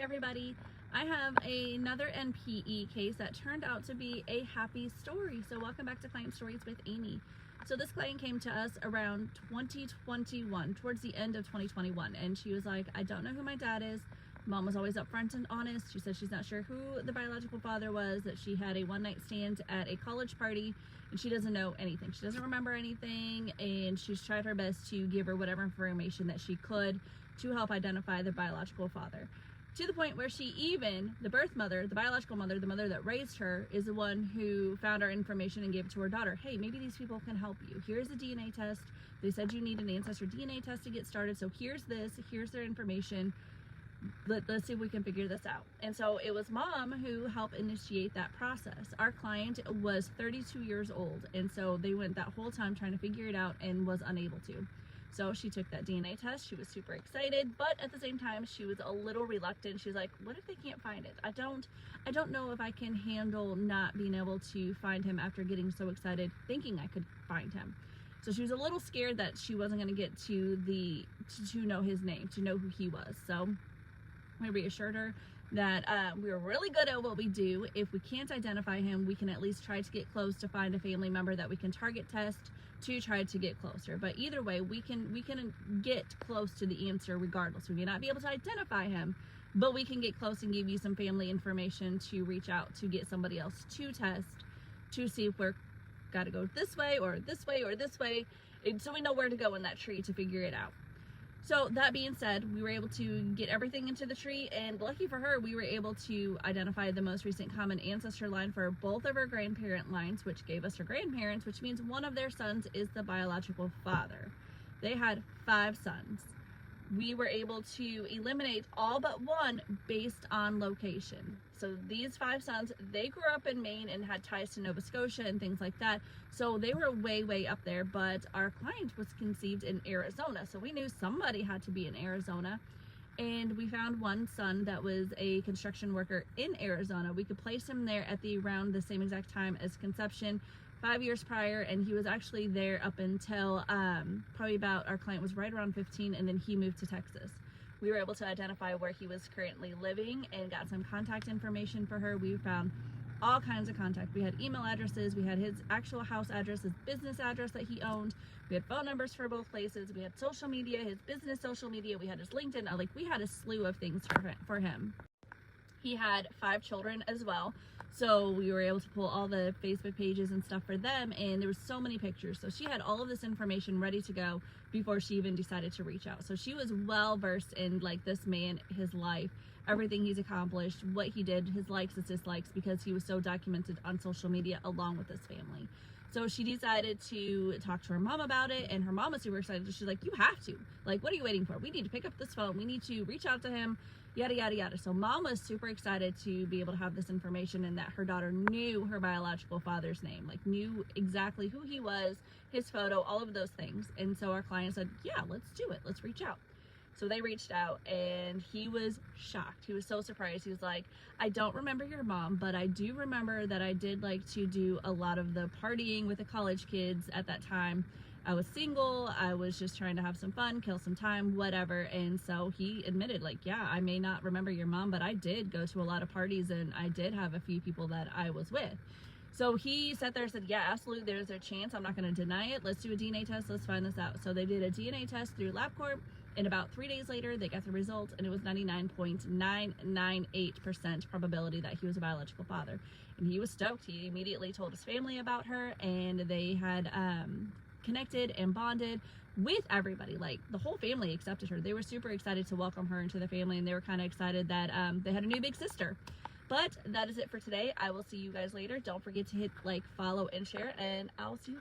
everybody. I have another NPE case that turned out to be a happy story. So welcome back to Client Stories with Amy. So this client came to us around 2021, towards the end of 2021, and she was like, I don't know who my dad is. Mom was always upfront and honest. She said she's not sure who the biological father was, that she had a one-night stand at a college party, and she doesn't know anything. She doesn't remember anything, and she's tried her best to give her whatever information that she could to help identify the biological father. To the point where she even, the birth mother, the biological mother, the mother that raised her, is the one who found our information and gave it to her daughter. Hey, maybe these people can help you. Here's a DNA test. They said you need an ancestor DNA test to get started, so here's this, here's their information. Let's see if we can figure this out. And so it was Mom who helped initiate that process. Our client was 32 years old, and so they went that whole time trying to figure it out and was unable to. So she took that DNA test. She was super excited, but at the same time she was a little reluctant. She was like, what if they can't find it? I don't know if I can handle not being able to find him after getting so excited thinking I could find him. So she was a little scared that she wasn't going to get to know his name, to know who he was. So we reassured her that we were really good at what we do. If we can't identify him, we can at least try to get close to find a family member that we can target test to try to get closer. But either way, we can get close to the answer regardless. We may not be able to identify him, but we can get close and give you some family information to reach out to get somebody else to test to see if we're got to go this way or this way or this way, so we know where to go in that tree to figure it out. So that being said, we were able to get everything into the tree, and lucky for her, we were able to identify the most recent common ancestor line for both of her grandparent lines, which gave us her grandparents, which means one of their sons is the biological father. They had 5 sons. We were able to eliminate all but one based on location. So these 5 sons, they grew up in Maine and had ties to Nova Scotia and things like that. So they were way up there, but our client was conceived in Arizona. So we knew somebody had to be in Arizona. And we found one son that was a construction worker in Arizona. We could place him there at around the same exact time as conception, 5 years prior, and he was actually there up until probably about, our client was right around 15, and then he moved to Texas. We were able to identify where he was currently living and got some contact information for her. We found all kinds of contact. We had email addresses, we had his actual house address, his business address that he owned, we had phone numbers for both places, we had social media, his business social media, we had his LinkedIn, like we had a slew of things for him. He had 5 children as well, so we were able to pull all the Facebook pages and stuff for them, and there was so many pictures. So she had all of this information ready to go before she even decided to reach out. So she was well versed in like this man, his life, everything he's accomplished, what he did, his likes, his dislikes, because he was so documented on social media along with his family. So she decided to talk to her mom about it, and her mom was super excited. She's like, you have to. Like, what are you waiting for? We need to pick up this phone. We need to reach out to him, yada, yada, yada. So Mom was super excited to be able to have this information and that her daughter knew her biological father's name, like knew exactly who he was, his photo, all of those things. And so our client said, yeah, let's do it. Let's reach out. So they reached out, and he was shocked. He was so surprised. He was like, I don't remember your mom, but I do remember that I did like to do a lot of the partying with the college kids at that time. I was single, I was just trying to have some fun, kill some time, whatever. And so he admitted, like, yeah, I may not remember your mom, but I did go to a lot of parties, and I did have a few people that I was with. So he sat there and said, yeah, absolutely, there's a chance. I'm not going to deny it. Let's do a DNA test. Let's find this out. So they did a DNA test through LabCorp, and about 3 days later, they got the results, and it was 99.998% probability that he was a biological father. And he was stoked. He immediately told his family about her, and they had connected and bonded with everybody. Like, the whole family accepted her. They were super excited to welcome her into the family, and they were kind of excited that they had a new big sister. But that is it for today. I will see you guys later. Don't forget to hit like, follow, and share, and I'll see you